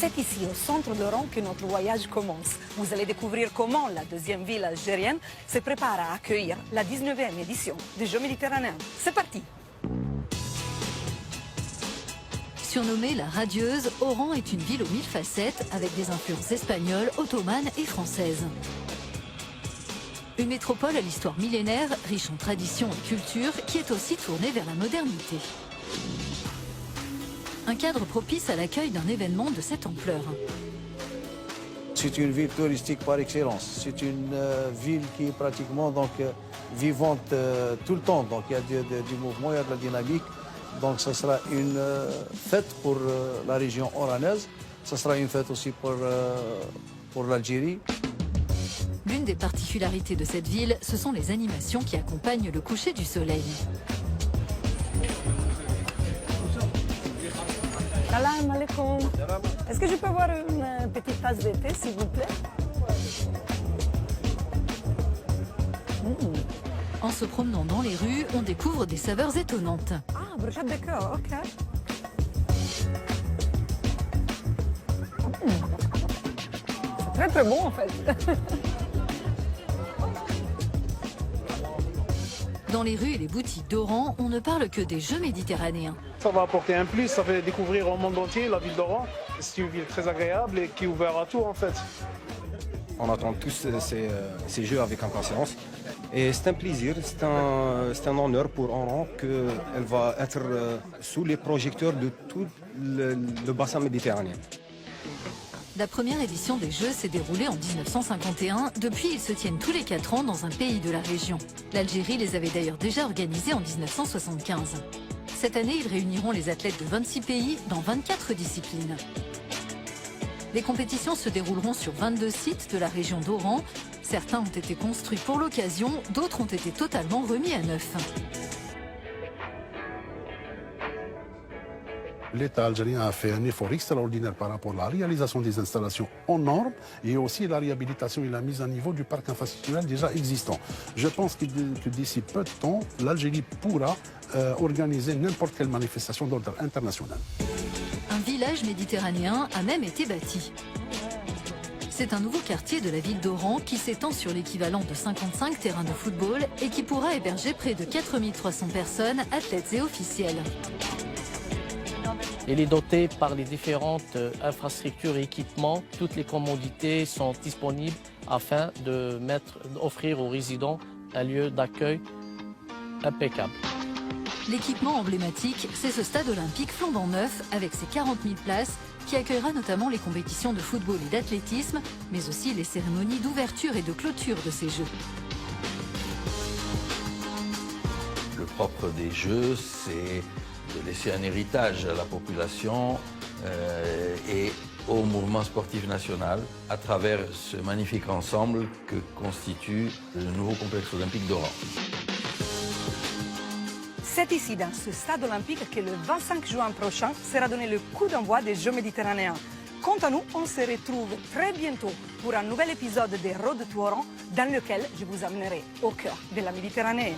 C'est ici, au centre d'Oran, que notre voyage commence. Vous allez découvrir comment la deuxième ville algérienne se prépare à accueillir la 19e édition des Jeux méditerranéens. C'est parti! Surnommée la radieuse, Oran est une ville aux 1000 facettes avec des influences espagnoles, ottomanes et françaises. Une métropole à l'histoire millénaire, riche en traditions et culture, qui est aussi tournée vers la modernité. Un cadre propice à l'accueil d'un événement de cette ampleur. C'est une ville touristique par excellence. C'est une ville qui est pratiquement vivante tout le temps. Donc il y a du mouvement, il y a de la dynamique. Donc ce sera une fête pour la région oranaise. Ce sera une fête aussi pour l'Algérie. L'une des particularités de cette ville, ce sont les animations qui accompagnent le coucher du soleil. Salam alaikum. Est-ce que je peux avoir une petite tasse de thé, s'il vous plaît? En se promenant dans les rues, on découvre des saveurs étonnantes. Ah, brochette de cœur, ok. C'est très très bon en fait. Dans les rues et les boutiques d'Oran, on ne parle que des Jeux méditerranéens. Ça va apporter un plus, ça fait découvrir au monde entier la ville d'Oran. C'est une ville très agréable et qui est ouverte à tout en fait. On attend tous ces jeux avec impatience. Et c'est un plaisir, c'est un honneur pour Oran qu'elle va être sous les projecteurs de tout le bassin méditerranéen. La première édition des Jeux s'est déroulée en 1951. Depuis, ils se tiennent tous les 4 ans dans un pays de la région. L'Algérie les avait d'ailleurs déjà organisés en 1975. Cette année, ils réuniront les athlètes de 26 pays dans 24 disciplines. Les compétitions se dérouleront sur 22 sites de la région d'Oran. Certains ont été construits pour l'occasion, d'autres ont été totalement remis à neuf. L'État algérien a fait un effort extraordinaire par rapport à la réalisation des installations en normes et aussi la réhabilitation et la mise à niveau du parc infrastructurel déjà existant. Je pense que d'ici peu de temps, l'Algérie pourra organiser n'importe quelle manifestation d'ordre international. Un village méditerranéen a même été bâti. C'est un nouveau quartier de la ville d'Oran qui s'étend sur l'équivalent de 55 terrains de football et qui pourra héberger près de 4300 personnes, athlètes et officiels. Elle est dotée par les différentes infrastructures et équipements. Toutes les commodités sont disponibles afin d'offrir aux résidents un lieu d'accueil impeccable. L'équipement emblématique, c'est ce stade olympique flambant neuf avec ses 40 000 places qui accueillera notamment les compétitions de football et d'athlétisme, mais aussi les cérémonies d'ouverture et de clôture de ces Jeux. Le propre des Jeux, c'est de laisser un héritage à la population et au mouvement sportif national à travers ce magnifique ensemble que constitue le nouveau complexe olympique d'Oran. C'est ici, dans ce stade olympique, que le 25 juin prochain sera donné le coup d'envoi des Jeux méditerranéens. Quant à nous, on se retrouve très bientôt pour un nouvel épisode des Road to Oran dans lequel je vous amènerai au cœur de la Méditerranée.